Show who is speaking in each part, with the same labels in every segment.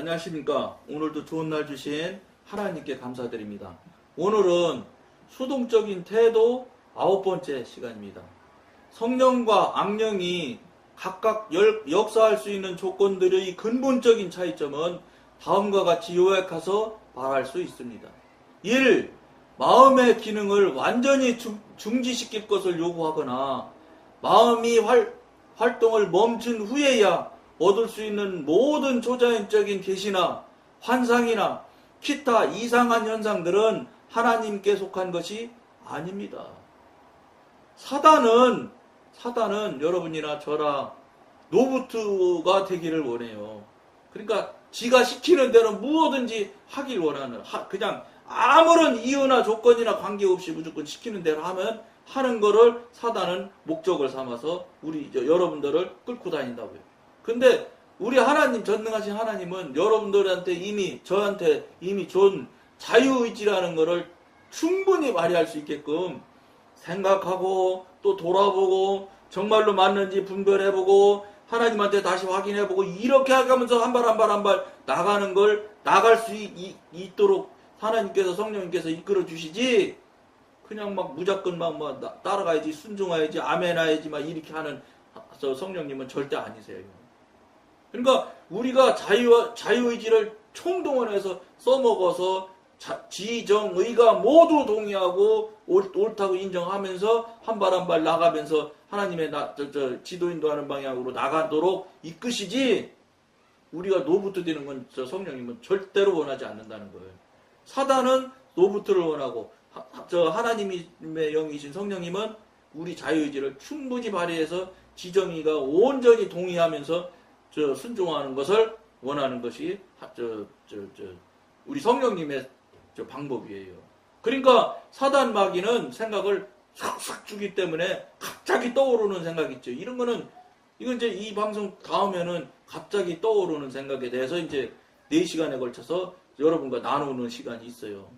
Speaker 1: 안녕하십니까. 오늘도 좋은 날 주신 하나님께 감사드립니다. 오늘은 수동적인 태도 9번째 시간입니다. 성령과 악령이 각각 역사할 수 있는 조건들의 근본적인 차이점은 다음과 같이 요약해서 말할 수 있습니다. 1. 마음의 기능을 완전히 중지시킬 것을 요구하거나 마음이 활동을 멈춘 후에야 얻을 수 있는 모든 초자연적인 계시나 환상이나 기타 이상한 현상들은 하나님께 속한 것이 아닙니다. 사단은 여러분이나 저나 노부트가 되기를 원해요. 그러니까 지가 시키는 대로 무엇든지 하길 원하는, 그냥 아무런 이유나 조건이나 관계없이 무조건 시키는 대로 하는 거를 사단은 목적을 삼아서 여러분들을 끌고 다닌다고요. 근데 우리 하나님, 전능하신 하나님은 여러분들한테 저한테 이미 준 자유의지라는 거를 충분히 발휘할 수 있게끔 생각하고 또 돌아보고 정말로 맞는지 분별해보고 하나님한테 다시 확인해보고 이렇게 하면서 한 발 한 발 나가는 걸 나갈 수 있도록 하나님께서 성령님께서 이끌어 주시지, 그냥 막 무조건 막 따라가야지, 순종해야지, 아멘 해야지 막 이렇게 하는 성령님은 절대 아니세요. 그러니까 우리가 자유의지를 총동원해서 써먹어서 지정의가 모두 동의하고 옳다고 인정하면서 한 발 한 발 나가면서 하나님의 지도인도하는 방향으로 나가도록 이끄시지, 우리가 노부트 되는 건 성령님은 절대로 원하지 않는다는 거예요. 사단은 노부트를 원하고 하나님의 영이신 성령님은 우리 자유의지를 충분히 발휘해서 지정의가 온전히 동의하면서 순종하는 것을 원하는 것이 우리 성령님의 방법이에요. 그러니까 사단 마귀는 생각을 싹싹 주기 때문에 갑자기 떠오르는 생각 있죠. 이건 이제 이 방송 다음에는 갑자기 떠오르는 생각에 대해서 이제 4시간에 걸쳐서 여러분과 나누는 시간이 있어요.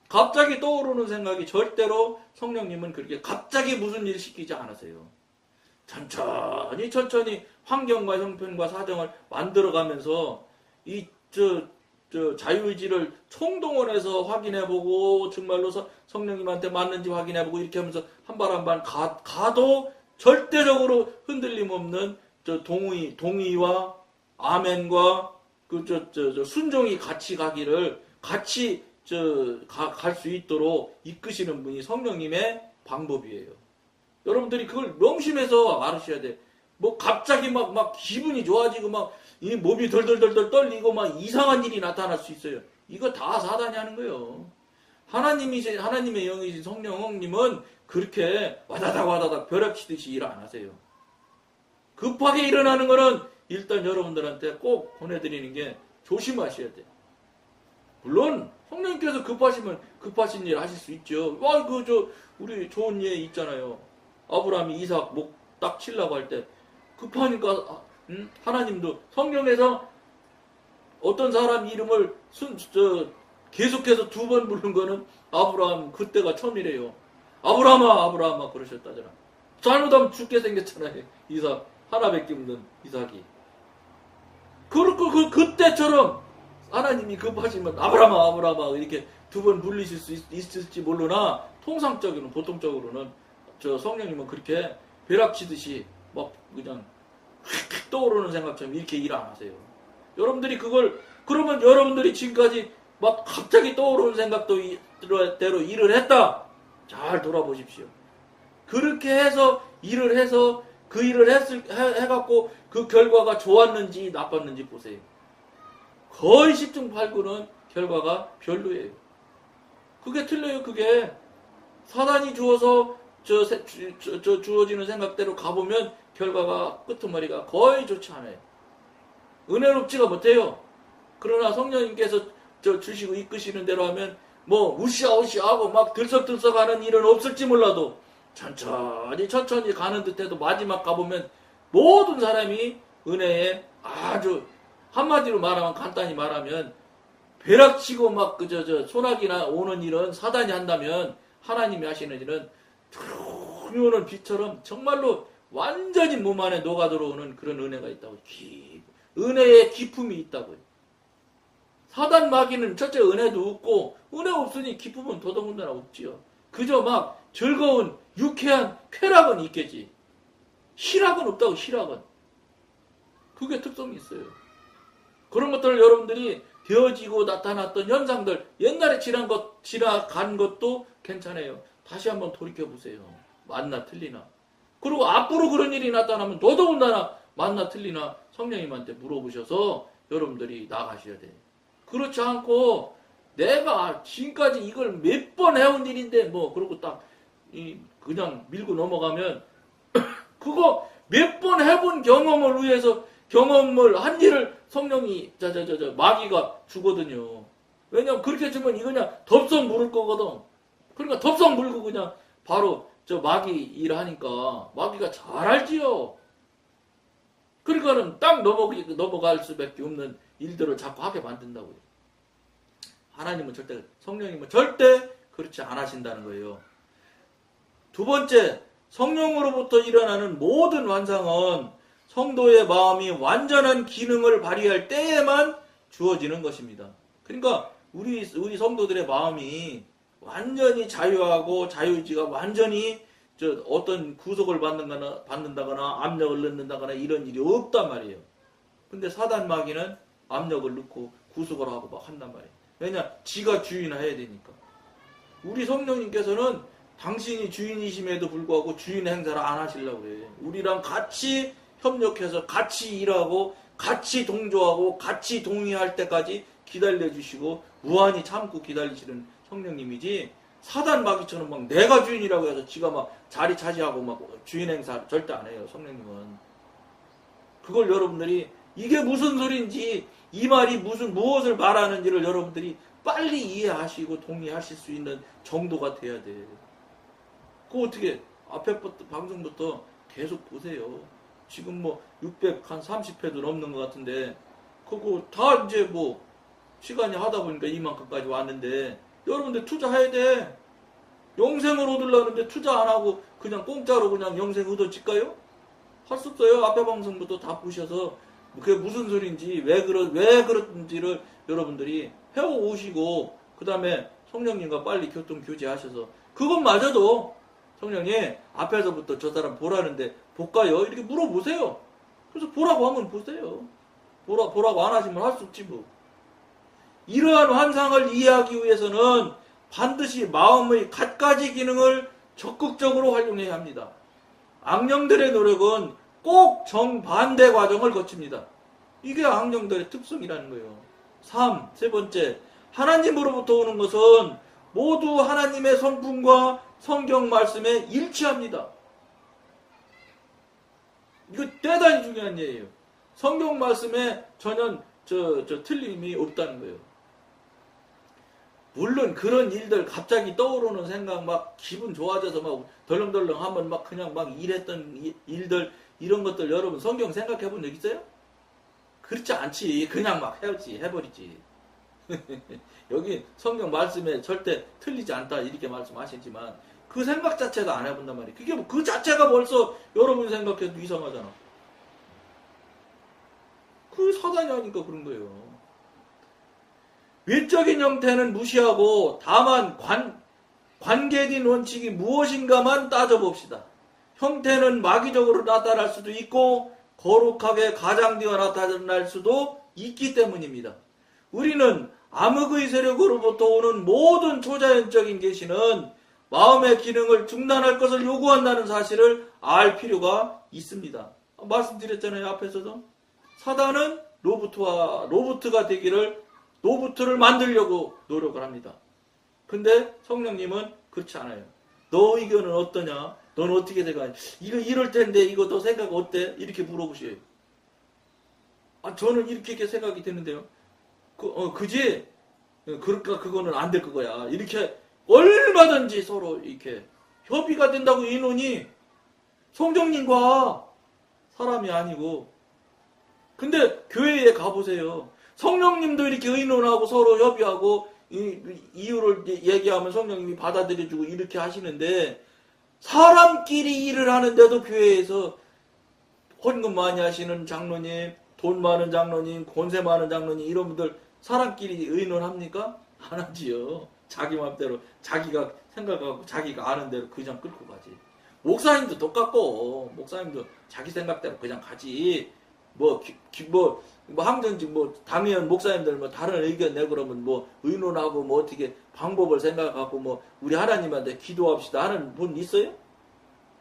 Speaker 1: 갑자기 떠오르는 생각이 절대로 성령님은 그렇게 갑자기 무슨 일 시키지 않으세요. 천천히 환경과 형편과 사정을 만들어가면서 자유의지를 총동원해서 확인해보고 정말로 성령님한테 맞는지 확인해보고 이렇게 하면서 한 발 한 발 가도 절대적으로 흔들림 없는 동의와 아멘과 순종이 같이 가기를 같이 갈 수 있도록 이끄시는 분이 성령님의 방법이에요. 여러분들이 그걸 명심해서 알으셔야 돼. 뭐 갑자기 막 기분이 좋아지고 막 이 몸이 덜덜덜 떨리고 막 이상한 일이 나타날 수 있어요. 이거 다 사단이 하는 거예요. 하나님의 영이신 성령님은 그렇게 와다닥 벼락치듯이 일 안 하세요. 급하게 일어나는 거는 일단 여러분들한테 꼭 보내드리는 게 조심하셔야 돼요. 물론 성령님께서 급하시면 급하신 일 하실 수 있죠. 우리 좋은 예 있잖아요. 아브라함이 이삭 목 딱 치려고 할 때 급하니까 하나님도 성령에서 어떤 사람 이름을 계속해서 2번 부른 거는 아브라함 그때가 처음이래요. 아브라함아 그러셨다잖아. 잘못하면 죽게 생겼잖아요. 이삭 하나밖에 없는 이삭이. 그때처럼 하나님이 급하시면 아브라함아 이렇게 2번 불리실 수 있을지 모르나 보통적으로는 성령님은 그렇게 벼락치듯이 막 그냥 휙 떠오르는 생각처럼 이렇게 일 안 하세요. 그러면 여러분들이 지금까지 막 갑자기 떠오르는 생각대로 일을 했다. 잘 돌아보십시오. 그렇게 해서 일을 해서 그 일을 해갖고 그 결과가 좋았는지 나빴는지 보세요. 거의 10중 8구는 결과가 별로예요. 그게 틀려요. 그게 사단이 주어서 주어지는 생각대로 가보면 결과가 끄트머리가 거의 좋지 않아요. 은혜롭지가 못해요. 그러나 성령님께서 주시고 이끄시는 대로 하면 뭐 우시하고 막 들썩들썩하는 일은 없을지 몰라도 천천히 가는 듯해도 마지막 가보면 모든 사람이 은혜에 아주 한마디로 말하면 간단히 말하면 벼락치고 막 소나기나 오는 일은 사단이 한다면 하나님이 하시는 일은 조용히 오는 비처럼 정말로 완전히 몸 안에 녹아들어오는 그런 은혜가 있다고. 은혜의 기품이 있다고요. 사단 마귀는 첫째 은혜도 없고, 은혜 없으니 기쁨은 더더군다나 없지요. 그저 막 즐거운 유쾌한 쾌락은 있겠지. 희락은 없다고, 희락은. 그게 특성이 있어요. 그런 것들을 여러분들이 되어지고 나타났던 현상들, 옛날에 지나간 것도 괜찮아요. 다시 한번 돌이켜보세요. 맞나 틀리나. 그리고 앞으로 그런 일이 나타나면 더더군다나 맞나 틀리나 성령님한테 물어보셔서 여러분들이 나가셔야 돼요. 그렇지 않고 내가 지금까지 이걸 몇 번 해온 일인데 뭐 그러고 딱 그냥 밀고 넘어가면 그거 몇 번 해본 경험을 위해서 경험을 한 일을 성령이 마귀가 주거든요. 왜냐면 그렇게 주면 이거 그냥 덥석 물을 거거든. 그러니까 덥석 물고 그냥 바로 저 마귀 일을 하니까 마귀가 잘 알지요. 그러니까는 딱 넘어갈 수밖에 없는 일들을 자꾸 하게 만든다고요. 하나님은 절대, 성령님은 절대 그렇지 않으신다는 거예요. 두 번째, 성령으로부터 일어나는 모든 환상은 성도의 마음이 완전한 기능을 발휘할 때에만 주어지는 것입니다. 그러니까 우리 성도들의 마음이 완전히 자유하고 자유의지가 완전히 어떤 구속을 받는다거나 압력을 넣는다거나 이런 일이 없단 말이에요. 근데 사단 마귀는 압력을 넣고 구속을 하고 막 한단 말이에요. 왜냐? 지가 주인해야 되니까. 우리 성령님께서는 당신이 주인이심에도 불구하고 주인 행사를 안 하시려고 그래요. 우리랑 같이 협력해서 같이 일하고 같이 동조하고 같이 동의할 때까지 기다려주시고 무한히 참고 기다리시는 성령님이지, 사단 마귀처럼 막 내가 주인이라고 해서 지가 막 자리 차지하고 막 주인 행사 절대 안 해요. 성령님은. 그걸 여러분들이 이게 무슨 소리인지, 이 말이 무엇을 말하는지를 여러분들이 빨리 이해하시고 동의하실 수 있는 정도가 돼야 돼. 그거 어떻게 앞에부터 방송부터 계속 보세요. 지금 뭐 630회도 넘는 것 같은데 그거 다 이제 뭐 시간이 하다 보니까 이만큼까지 왔는데 여러분들 투자해야 돼. 영생을 얻으려는데 투자 안 하고 그냥 공짜로 그냥 영생 얻어질까요? 할 수 없어요. 앞에 방송부터 다 보셔서 그게 무슨 소리인지 왜 그런지를 여러분들이 해오시고 그 다음에 성령님과 빨리 교통 교제하셔서 그것마저도 성령님 앞에서부터 저 사람 보라는데 볼까요? 이렇게 물어보세요. 그래서 보라고 하면 보세요. 보라고 안 하시면 할 수 없지 뭐. 이러한 환상을 이해하기 위해서는 반드시 마음의 갖가지 기능을 적극적으로 활용해야 합니다. 악령들의 노력은 꼭 정반대 과정을 거칩니다. 이게 악령들의 특성이라는 거예요. 세 번째, 하나님으로부터 오는 것은 모두 하나님의 성품과 성경 말씀에 일치합니다. 이거 대단히 중요한 얘기예요. 성경 말씀에 전혀 틀림이 없다는 거예요. 물론 그런 일들 갑자기 떠오르는 생각 막 기분 좋아져서 막 덜렁덜렁 하면 막 그냥 막 일했던 일들 이런 것들 여러분 성경 생각해 본 적 있어요? 그렇지 않지. 그냥 막 해버리지. 여기 성경 말씀에 절대 틀리지 않다 이렇게 말씀하시지만 그 생각 자체도 안 해본단 말이에요. 그게 뭐 그 자체가 벌써 여러분이 생각해도 이상하잖아. 그 사단이 하니까 그런 거예요. 외적인 형태는 무시하고 다만 관계된 원칙이 무엇인가만 따져봅시다. 형태는 마귀적으로 나타날 수도 있고 거룩하게 가장되어 나타날 수도 있기 때문입니다. 우리는 암흑의 세력으로부터 오는 모든 초자연적인 계시는 마음의 기능을 중단할 것을 요구한다는 사실을 알 필요가 있습니다. 말씀드렸잖아요. 앞에서도. 사단은 로봇을 만들려고 노력을 합니다. 근데 성령님은 그렇지 않아요. 너 의견은 어떠냐? 너는 어떻게 생각하냐? 이거 이럴 텐데 이거 너 생각 어때? 이렇게 물어보셔요. 저는 이렇게 생각이 드는데요. 그지? 그러니까 그거는 안 될 거야. 이렇게 얼마든지 서로 이렇게 협의가 된다고 인원이 성령님과 사람이 아니고. 근데 교회에 가보세요. 성령님도 이렇게 의논하고 서로 협의하고 이유를 얘기하면 성령님이 받아들여주고 이렇게 하시는데 사람끼리 일을 하는데도 교회에서 헌금 많이 하시는 장로님, 돈 많은 장로님, 권세 많은 장로님 이런 분들 사람끼리 의논합니까? 안 하지요. 자기 맘대로 자기가 생각하고 자기가 아는 대로 그냥 끌고 가지. 목사님도 똑같고 목사님도 자기 생각대로 그냥 가지. 항전직 당연 목사님들 다른 의견 내 그러면 의논하고 어떻게 방법을 생각하고 우리 하나님한테 기도합시다 하는 분 있어요?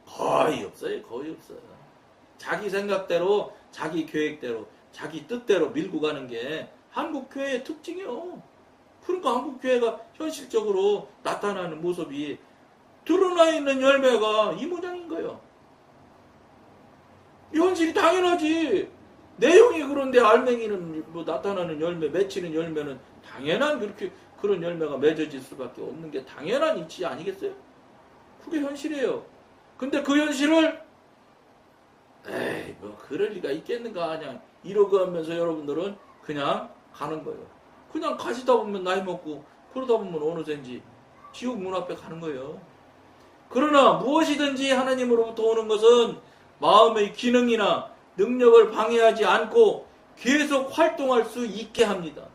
Speaker 1: 거의 없어요. 거의 없어요. 자기 생각대로 자기 계획대로 자기 뜻대로 밀고 가는 게 한국 교회의 특징이요. 그러니까 한국 교회가 현실적으로 나타나는 모습이 드러나 있는 열매가 이 모양인 거예요. 현실이 당연하지. 내용이 그런데 알맹이는 나타나는 열매, 맺히는 열매는 당연한 그런 열매가 맺어질 수밖에 없는 게 당연한 이치 아니겠어요? 그게 현실이에요. 근데 그 현실을 그럴 리가 있겠는가 그냥 이러고 하면서 여러분들은 그냥 가는 거예요. 그냥 가시다 보면 나이 먹고 그러다 보면 어느샌지 지옥 문 앞에 가는 거예요. 그러나 무엇이든지 하나님으로부터 오는 것은 마음의 기능이나 능력을 방해하지 않고 계속 활동할 수 있게 합니다.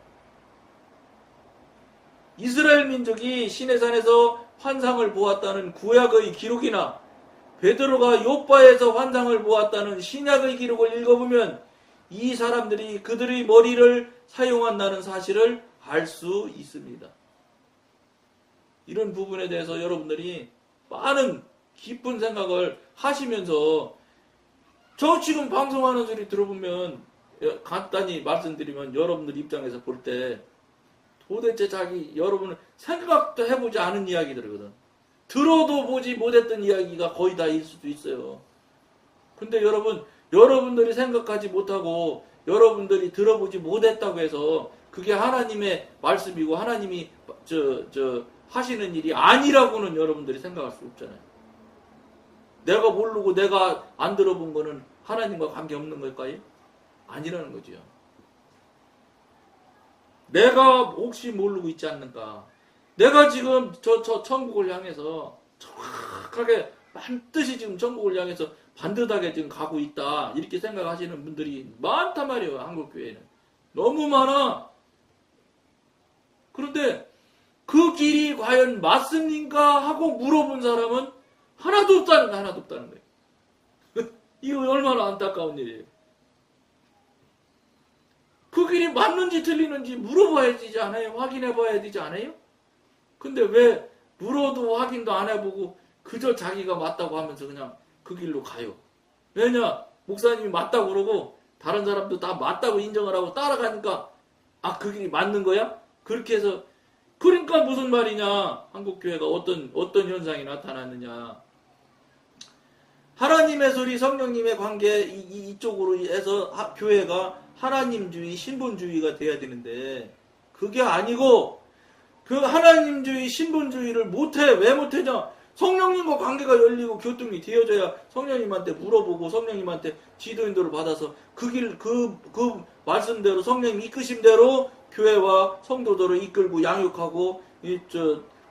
Speaker 1: 이스라엘 민족이 시내산에서 환상을 보았다는 구약의 기록이나 베드로가 욥바에서 환상을 보았다는 신약의 기록을 읽어보면 이 사람들이 그들의 머리를 사용한다는 사실을 알 수 있습니다. 이런 부분에 대해서 여러분들이 많은 깊은 생각을 하시면서 저 지금 방송하는 소리 들어보면 간단히 말씀드리면 여러분들 입장에서 볼 때 도대체 여러분은 생각도 해보지 않은 이야기들이거든. 들어도 보지 못했던 이야기가 거의 다일 수도 있어요. 근데 여러분들이 생각하지 못하고 여러분들이 들어보지 못했다고 해서 그게 하나님의 말씀이고 하나님이 하시는 일이 아니라고는 여러분들이 생각할 수 없잖아요. 내가 모르고 내가 안 들어본 거는 하나님과 관계없는 걸까요? 아니라는 거죠. 내가 혹시 모르고 있지 않는가? 내가 지금 저 천국을 향해서 정확하게 반드시 지금 천국을 향해서 반듯하게 지금 가고 있다. 이렇게 생각하시는 분들이 많단 말이에요. 한국교회는. 너무 많아. 그런데 그 길이 과연 맞습니까? 하고 물어본 사람은 하나도 없다는 거예요. 이거 얼마나 안타까운 일이에요. 그 길이 맞는지 틀리는지 물어봐야 되지 않아요? 확인해 봐야 되지 않아요? 근데 왜 물어도 확인도 안 해보고 그저 자기가 맞다고 하면서 그냥 그 길로 가요? 왜냐? 목사님이 맞다고 그러고 다른 사람도 다 맞다고 인정을 하고 따라가니까 그 길이 맞는 거야? 그렇게 해서 그러니까 무슨 말이냐? 한국교회가 어떤 현상이 나타났느냐? 하나님의 소리, 성령님의 관계 이쪽으로 해서 교회가 하나님주의, 신분주의가 돼야 되는데 그게 아니고 그 하나님주의, 신분주의를 못해. 왜 못하냐? 성령님과 관계가 열리고 교통이 되어져야 성령님한테 물어보고 성령님한테 지도인도를 받아서 그 말씀대로 성령님 이끄심대로 교회와 성도들을 이끌고 양육하고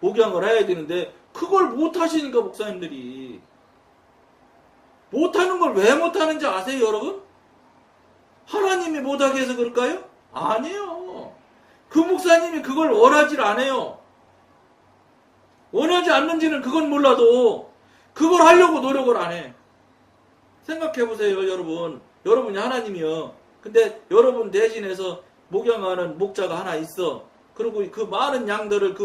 Speaker 1: 목양을 해야 되는데 그걸 못하시니까 목사님들이 못하는 걸 왜 못하는지 아세요, 여러분? 하나님이 못하게 해서 그럴까요? 아니에요. 그 목사님이 그걸 원하지 않아요. 원하지 않는지는 그건 몰라도 그걸 하려고 노력을 안 해. 생각해보세요, 여러분. 여러분이 하나님이요. 근데 여러분 대신해서 목양하는 목자가 하나 있어. 그리고 그 많은 양들을 그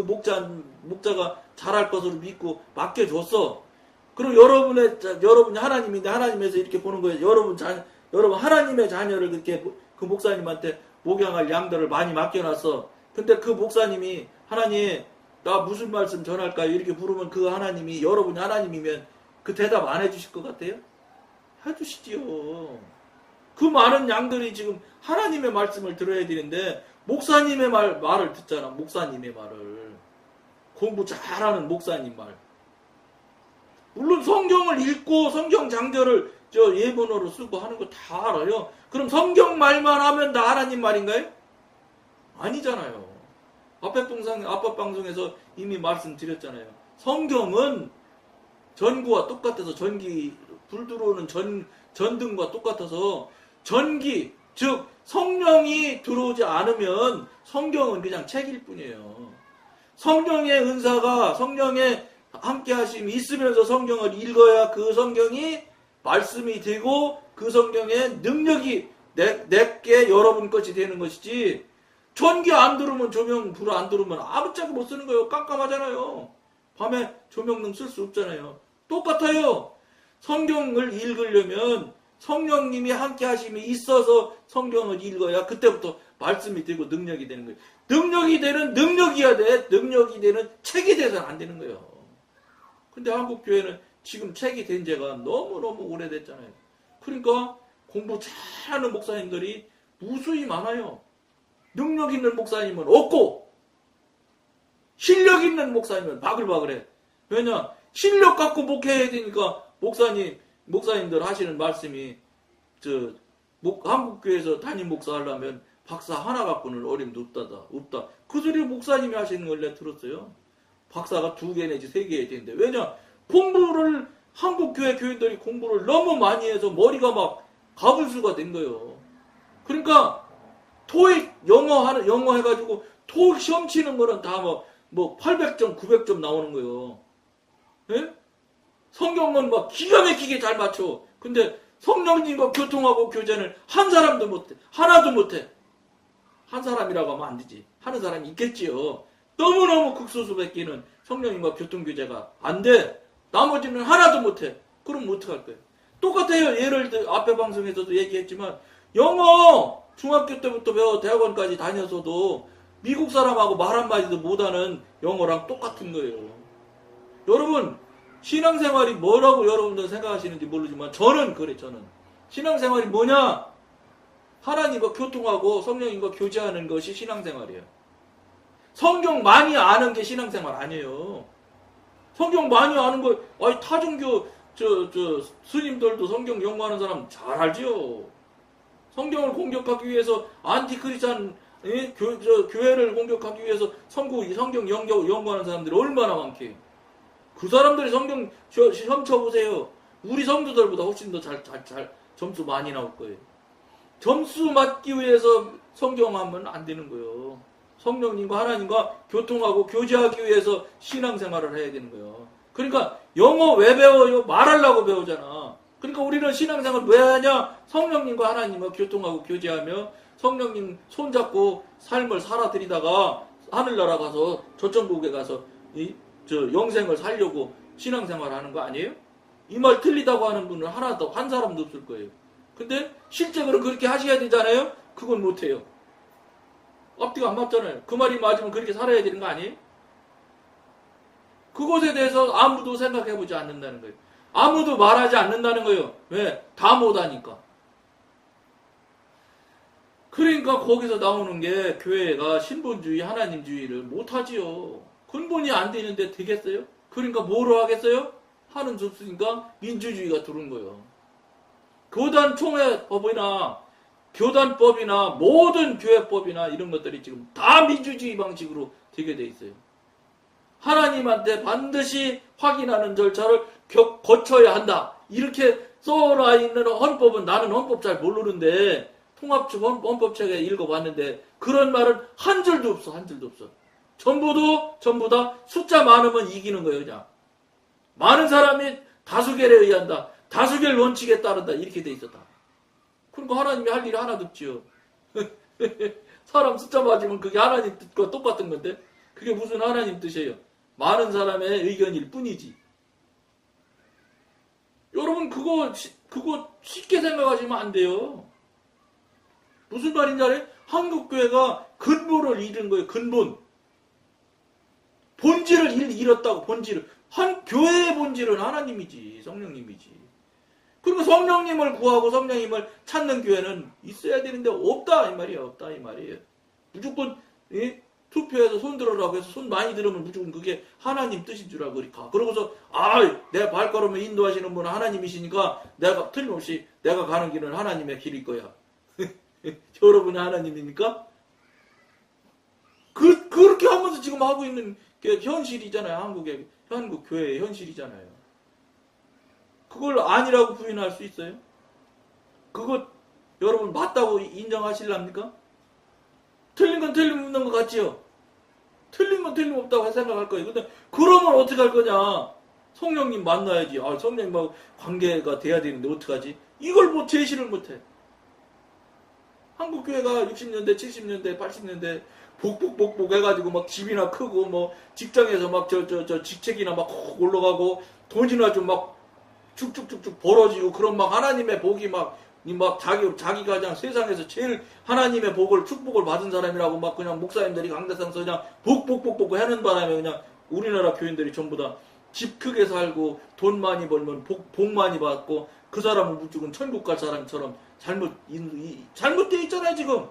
Speaker 1: 목자가 잘할 것으로 믿고 맡겨줬어. 그리고 여러분이 하나님인데 하나님에서 이렇게 보는 거예요. 여러분 하나님의 자녀를 그렇게 그 목사님한테 목양할 양들을 많이 맡겨놨어. 근데 그 목사님이 하나님 나 무슨 말씀 전할까요? 이렇게 물으면 그 하나님이 여러분이 하나님이면 그 대답 안 해주실 것 같아요? 해주시지요. 그 많은 양들이 지금 하나님의 말씀을 들어야 되는데 목사님의 말을 듣잖아. 목사님의 말을. 공부 잘하는 목사님 말. 물론 성경을 읽고 성경 장절을 예문어로 쓰고 하는 거 다 알아요. 그럼 성경 말만 하면 다 하나님 말인가요? 아니잖아요. 앞에 방송에서 이미 말씀드렸잖아요. 성경은 전구와 똑같아서 불 들어오는 전등과 똑같아서 전기, 즉 성령이 들어오지 않으면 성경은 그냥 책일 뿐이에요. 성령의 은사가 성령의 함께 하심이 있으면서 성경을 읽어야 그 성경이 말씀이 되고 그 성경의 능력이 내게 여러분 것이 되는 것이지, 전기 안 들으면 조명 불 안 들으면 아무짝에 못 쓰는 거예요. 깜깜하잖아요. 밤에 조명등 쓸 수 없잖아요. 똑같아요. 성경을 읽으려면 성령님이 함께 하심이 있어서 성경을 읽어야 그때부터 말씀이 되고 능력이 되는 거예요. 능력이 되는 능력이어야 돼. 능력이 되는 책이 돼서는 안 되는 거예요. 근데 한국 교회는 지금 책이 된 지가 너무너무 오래됐잖아요. 그러니까 공부 잘하는 목사님들이 무수히 많아요. 능력 있는 목사님은 없고 실력 있는 목사님은 바글바글해. 왜냐? 실력 갖고 목회해야 되니까 목사님들 하시는 말씀이 한국교회에서 담임 목사 하려면 박사 하나 갖고는 어림도 없다. 그 소리 목사님이 하시는 걸 내가 들었어요. 박사가 2개 내지 3개 해야 되는데. 왜냐? 공부를 한국교회 교인들이 공부를 너무 많이 해서 머리가 막 가불수가 된 거예요. 그러니까 토익 영어 해가지고 토익 시험 치는 거는 다 뭐 800점 900점 나오는 거예요. 예? 성경은 막 기가 막히게 잘 맞춰. 근데 성령님과 교통하고 교제는 한 사람도 못해. 하나도 못해. 한 사람이라고 하면 안 되지. 하는 사람이 있겠지요. 너무너무 극소수밖에는 성령님과 교통교제가 안 돼. 나머지는 하나도 못해. 그럼 어떡할 거예요? 똑같아요. 예를 들어 앞에 방송에서도 얘기했지만 영어 중학교 때부터 배워 대학원까지 다녀서도 미국 사람하고 말 한마디도 못하는 영어랑 똑같은 거예요. 여러분, 신앙생활이 뭐라고 여러분들 생각하시는지 모르지만 저는 그래. 저는 신앙생활이 뭐냐? 하나님과 교통하고 성령님과 교제하는 것이 신앙생활이에요. 성경 많이 아는 게 신앙생활 아니에요. 성경 많이 아는 거, 타종교 스님들도 성경 연구하는 사람 잘 알지요. 성경을 공격하기 위해서 안티크리스찬 교회를 공격하기 위해서 성경 연구하는 사람들이 얼마나 많게. 그 사람들이 성경 시험 쳐보세요. 우리 성도들보다 훨씬 더 잘 점수 많이 나올 거예요. 점수 맞기 위해서 성경하면 안 되는 거예요. 성령님과 하나님과 교통하고 교제하기 위해서 신앙생활을 해야 되는 거예요. 그러니까 영어 왜 배워요? 말하려고 배우잖아. 그러니까 우리는 신앙생활 왜 하냐? 성령님과 하나님과 교통하고 교제하며 성령님 손잡고 삶을 살아드리다가 하늘나라 가서 저천국에 가서 영생을 살려고 신앙생활 하는 거 아니에요? 이 말 틀리다고 하는 분은 한 사람도 없을 거예요. 근데 실제로 그렇게 하셔야 되잖아요? 그건 못해요. 앞뒤가 안 맞잖아요. 그 말이 맞으면 그렇게 살아야 되는 거 아니에요? 그것에 대해서 아무도 생각해보지 않는다는 거예요. 아무도 말하지 않는다는 거예요. 왜? 다 못하니까. 그러니까 거기서 나오는 게 교회가 신본주의, 하나님주의를 못하지요. 근본이 안 되는데 되겠어요? 그러니까 뭐로 하겠어요? 하는 수 없으니까 민주주의가 들어온 거예요. 교단총회법이나 교단법이나 모든 교회법이나 이런 것들이 지금 다 민주주의 방식으로 되게 돼 있어요. 하나님한테 반드시 확인하는 절차를 거쳐야 한다. 이렇게 써놔 있는 헌법은 나는 헌법 잘 모르는데 통합적 헌법책에 읽어봤는데 그런 말은 한 줄도 없어. 한 줄도 없어. 전부 다 숫자 많으면 이기는 거예요. 그냥. 많은 사람이 다수결에 의한다. 다수결 원칙에 따른다. 이렇게 돼 있었다. 그러니까 하나님이 할 일이 하나도 없지요. 사람 숫자 맞으면 그게 하나님 뜻과 똑같은 건데 그게 무슨 하나님 뜻이에요. 많은 사람의 의견일 뿐이지. 여러분 그거 쉽게 생각하시면 안 돼요. 무슨 말인지 알아요? 한국교회가 근본을 잃은 거예요. 근본. 본질을 잃었다고. 본질을. 교회의 본질은 하나님이지. 성령님이지. 그리고 성령님을 구하고 성령님을 찾는 교회는 있어야 되는데 없다 이 말이에요. 없다 이 말이에요. 무조건 투표해서 손 들어라고 해서 손 많이 들으면 무조건 그게 하나님 뜻인 줄 알고 그러니까. 그러고서 내 발걸음을 인도하시는 분은 하나님이시니까 내가 틀림없이 내가 가는 길은 하나님의 길일 거야. 여러분이 하나님입니까? 그렇게 하면서 지금 하고 있는 게 현실이잖아요. 한국 교회의 현실이잖아요. 그걸 아니라고 부인할 수 있어요? 여러분 맞다고 인정하실랍니까? 틀린 건 틀림없는 것 같지요? 틀린 건 틀림없다고 생각할 거예요. 근데 그러면 어떻게 할 거냐? 성령님 만나야지. 아, 성령님하고 관계가 돼야 되는데 어떡하지? 이걸 뭐 제시를 못해. 한국교회가 60년대, 70년대, 80년대 복복 해가지고 막 집이나 크고 뭐 직장에서 막 직책이나 막 올라가고 돈이나 좀 막 쭉쭉쭉쭉 벌어지고 그런 막 하나님의 복이 막 자기가 그냥 세상에서 제일 하나님의 복을 축복을 받은 사람이라고 막 그냥 목사님들이 강대상서 그냥 복복복복 하는 바람에 그냥 우리나라 교인들이 전부 다 집 크게 살고 돈 많이 벌면 복 많이 받고 그 사람은 무조건 천국 갈 사람처럼 잘못돼 있잖아요 지금.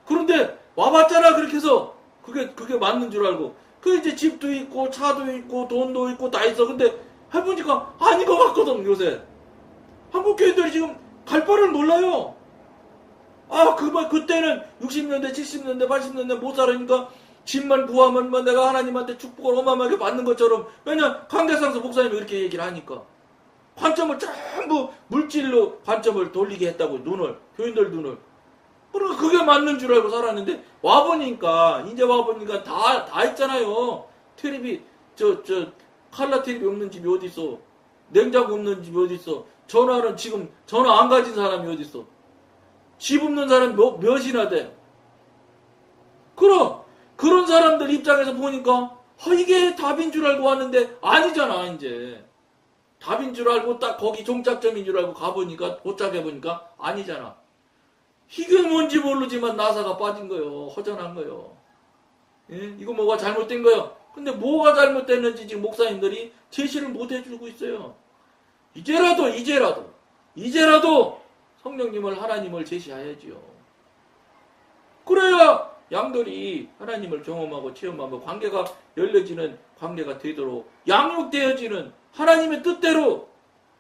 Speaker 1: 그런데 와봤잖아 그렇게 해서 그게 맞는 줄 알고 그 이제 집도 있고 차도 있고 돈도 있고 다 있어. 근데 해보니까 아닌 것 같거든 요새. 한국 교인들이 지금 갈 바를 몰라요. 아, 그때는 60년대, 70년대, 80년대 못 살으니까 집만 구하면 내가 하나님한테 축복을 어마어마하게 받는 것처럼 왜냐 강대상서 목사님이 그렇게 얘기를 하니까 관점을 전부 물질로 관점을 돌리게 했다고 교인들 눈을. 그러니까 그게 맞는 줄 알고 살았는데 이제 와보니까 다 있잖아요. 텔레비 칼라 텔레비 없는 집이 어디 있어? 냉장고 없는 집이 어디 있어? 전화는 지금 전화 안 가진 사람이 어디 있어? 집 없는 사람 몇이나 돼? 그런 사람들 입장에서 보니까 이게 답인 줄 알고 왔는데 아니잖아 이제. 답인 줄 알고 딱 거기 종착점인 줄 알고 가보니까 도착해보니까 아니잖아. 이게 뭔지 모르지만 나사가 빠진 거요. 허전한 거요. 예? 이거 뭐가 잘못된 거요. 근데 뭐가 잘못됐는지 지금 목사님들이 제시를 못 해주고 있어요. 이제라도 성령님을 하나님을 제시해야지요. 그래야 양들이 하나님을 경험하고 체험하고 관계가 열려지는 관계가 되도록 양육되어지는 하나님의 뜻대로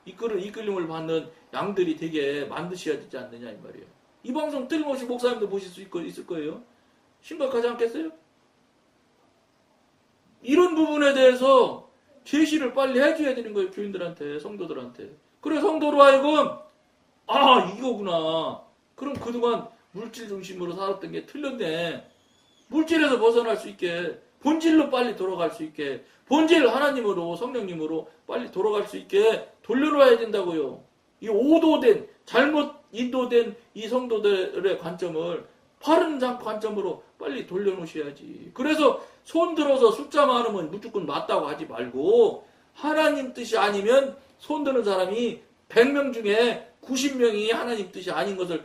Speaker 1: 이끌림을 받는 양들이 되게 만드셔야 되지 않느냐 이 말이에요. 이 방송 틀림없이 목사님도 보실 수 있을 거예요. 심각하지 않겠어요? 이런 부분에 대해서 제시를 빨리 해줘야 되는 거예요. 교인들한테, 성도들한테. 그래 성도로 하여금 이거구나. 그럼 그동안 물질 중심으로 살았던 게 틀렸네. 물질에서 벗어날 수 있게 본질로 빨리 돌아갈 수 있게 본질 하나님으로 성령님으로 빨리 돌아갈 수 있게 돌려놓아야 된다고요. 이 오도된 잘못 인도된 이 성도들의 관점을 바른 관점으로 빨리 돌려놓으셔야지. 그래서 손 들어서 숫자 많으면 무조건 맞다고 하지 말고 하나님 뜻이 아니면 손 드는 사람이 100명 중에 90명이 하나님 뜻이 아닌 것을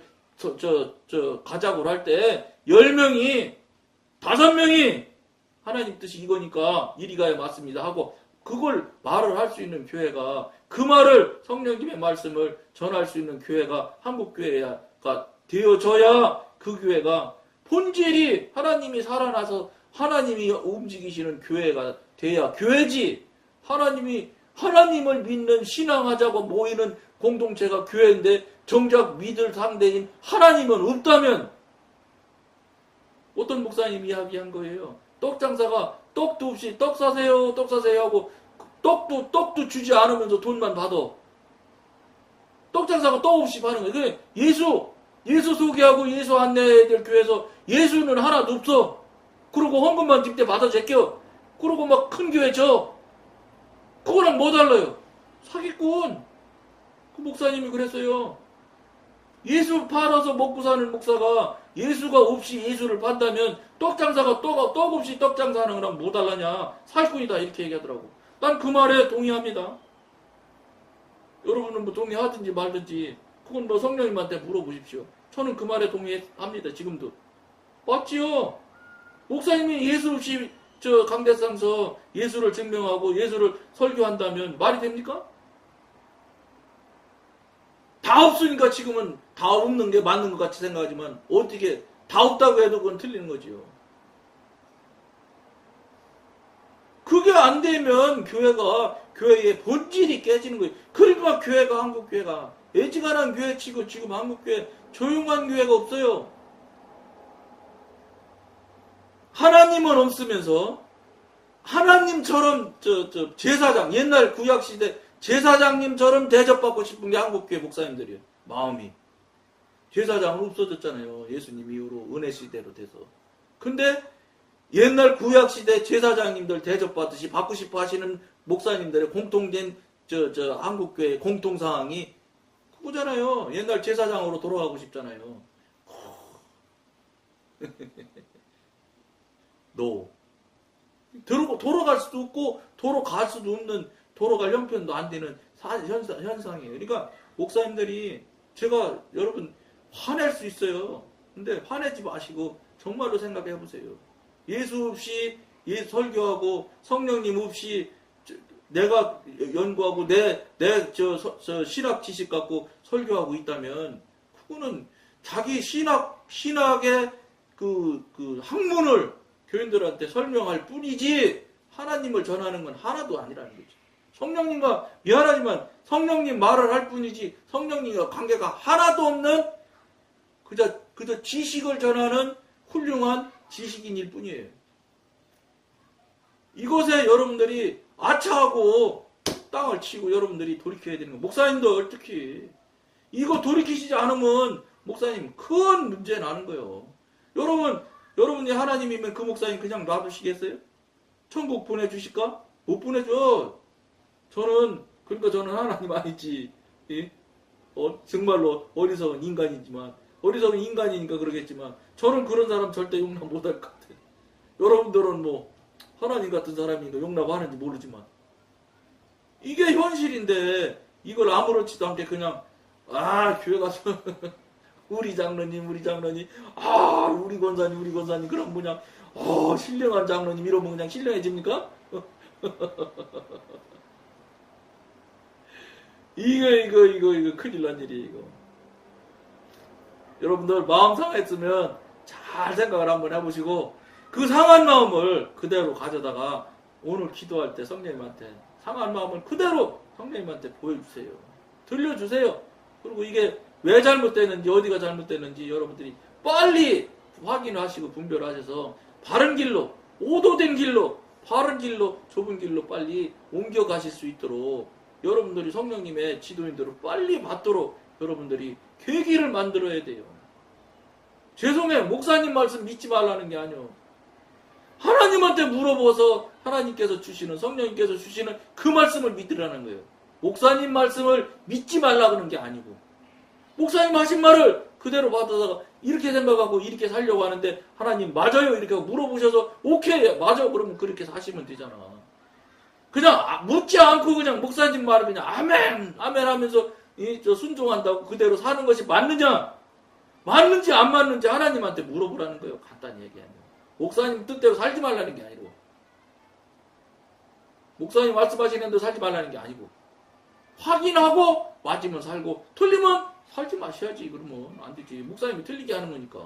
Speaker 1: 가작을 할 때 10명이 5명이 하나님 뜻이 이거니까 이리 가야 맞습니다 하고 그걸 말을 할 수 있는 교회가 그 말을 성령님의 말씀을 전할 수 있는 교회가 한국 교회가 되어져야 그 교회가 본질이 하나님이 살아나서 하나님이 움직이시는 교회가 돼야 교회지. 하나님을 믿는 신앙하자고 모이는 공동체가 교회인데 정작 믿을 상대인 하나님은 없다면 어떤 목사님이 이야기한 거예요. 떡 장사가 떡도 없이 떡 사세요 하고 떡도 주지 않으면서 돈만 받아. 떡 장사가 떡 없이 파는 거예요. 그게 예수 소개하고 예수 안내해야 될 교회에서 예수는 하나도 없어. 그러고 헌금만 집대 받아 제껴. 그러고 막 큰 교회 져. 그거랑 뭐 달라요? 사기꾼. 그 목사님이 그랬어요. 예수 팔아서 먹고 사는 목사가 예수가 없이 예수를 판다면 떡 장사가 떡 없이 떡 장사하는 거랑 뭐 달라냐? 사기꾼이다 이렇게 얘기하더라고. 난 그 말에 동의합니다. 여러분은 뭐 동의하든지 말든지 그건 뭐 성령님한테 물어보십시오. 저는 그 말에 동의합니다. 지금도. 맞지요? 목사님이 예수 없이 강대상서 예수를 증명하고 예수를 설교한다면 말이 됩니까? 다 없으니까 지금은 다 없는 게 맞는 것 같이 생각하지만 어떻게 다 없다고 해도 그건 틀리는 거지요. 그게 안 되면 교회의 본질이 깨지는 거예요. 그러니까 한국 교회가 애지간한 교회 치고 지금 한국 교회 조용한 교회가 없어요. 하나님은 없으면서 하나님처럼 제사장 옛날 구약시대 제사장님처럼 대접받고 싶은 게 한국교회 목사님들이에요. 마음이. 제사장은 없어졌잖아요. 예수님 이후로 은혜 시대로 돼서. 근데 옛날 구약 시대 제사장님들 대접받듯이 받고 싶어 하시는 목사님들의 공통된 한국교회 공통 사항이 그거잖아요. 옛날 제사장으로 돌아가고 싶잖아요. 노. 돌아갈 수도 없고 돌아갈 수도 없는, 돌아갈 형편도 안 되는 현상이에요. 그러니까 목사님들이, 제가 여러분 화낼 수 있어요. 근데 화내지 마시고 정말로 생각해 보세요. 예수 없이 설교하고 성령님 없이 내가 연구하고 내 신학 지식 갖고 설교하고 있다면 그거는 자기 신학의 그 학문을 교인들한테 설명할 뿐이지 하나님을 전하는 건 하나도 아니라는 거죠. 성령님과, 미안하지만 성령님 말을 할 뿐이지 성령님과 관계가 하나도 없는 그저 지식을 전하는 훌륭한 지식인일 뿐이에요. 이것에 여러분들이 아차하고 땅을 치고 여러분들이 돌이켜야 되는 거예요. 목사님도 특히 이거 돌이키시지 않으면 목사님 큰 문제 나는 거예요. 여러분이 하나님이면 그 목사님 그냥 놔두시겠어요? 천국 보내주실까? 못 보내줘. 그러니까 저는 하나님 아니지. 예? 정말로 어리석은 인간이지만, 어리석은 인간이니까 그러겠지만, 저는 그런 사람 절대 용납 못할 것 같아요. 여러분들은 뭐, 하나님 같은 사람이니까 용납하는지 모르지만. 이게 현실인데, 이걸 아무렇지도 않게 그냥, 교회 가서, 우리 장로님, 우리 권사님, 그럼 그냥, 신령한 장로님 이러면 그냥 신령해집니까? 이거 큰일 난 일이에요, 이거. 여러분들 마음 상했으면 잘 생각을 한번 해보시고, 그 상한 마음을 그대로 가져다가 오늘 기도할 때 성령님한테 상한 마음을 그대로 성령님한테 보여주세요. 들려주세요. 그리고 이게 왜 잘못됐는지, 어디가 잘못됐는지 여러분들이 빨리 확인하시고 분별하셔서 바른 길로, 오도된 길로, 바른 길로, 좁은 길로 빨리 옮겨가실 수 있도록 여러분들이 성령님의 지도인들을 빨리 받도록 여러분들이 계기를 만들어야 돼요. 죄송해요. 목사님 말씀 믿지 말라는 게 아니요. 하나님한테 물어보서 하나님께서 주시는, 성령님께서 주시는 그 말씀을 믿으라는 거예요. 목사님 말씀을 믿지 말라 그러는 게 아니고, 목사님 하신 말을 그대로 받아다가 이렇게 생각하고 이렇게 살려고 하는데 하나님 맞아요 이렇게 물어보셔서 오케이 맞아 그러면 그렇게 사시면 되잖아. 그냥 묻지 않고 그냥 목사님 말을 그냥 아멘 하면서 순종한다고 그대로 사는 것이 맞느냐, 맞는지 안 맞는지 하나님한테 물어보라는 거예요. 간단히 얘기하면 목사님 뜻대로 살지 말라는 게 아니고, 목사님 말씀하시는 대로 살지 말라는 게 아니고, 확인하고 맞으면 살고 틀리면 살지 마셔야지. 그러면 안 되지. 목사님이 틀리게 하는 거니까.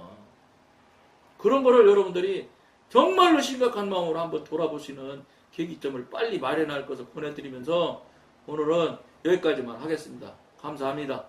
Speaker 1: 그런 거를 여러분들이 정말로 심각한 마음으로 한번 돌아보시는 계기점을 빨리 마련할 것을 보내드리면서 오늘은 여기까지만 하겠습니다. 감사합니다.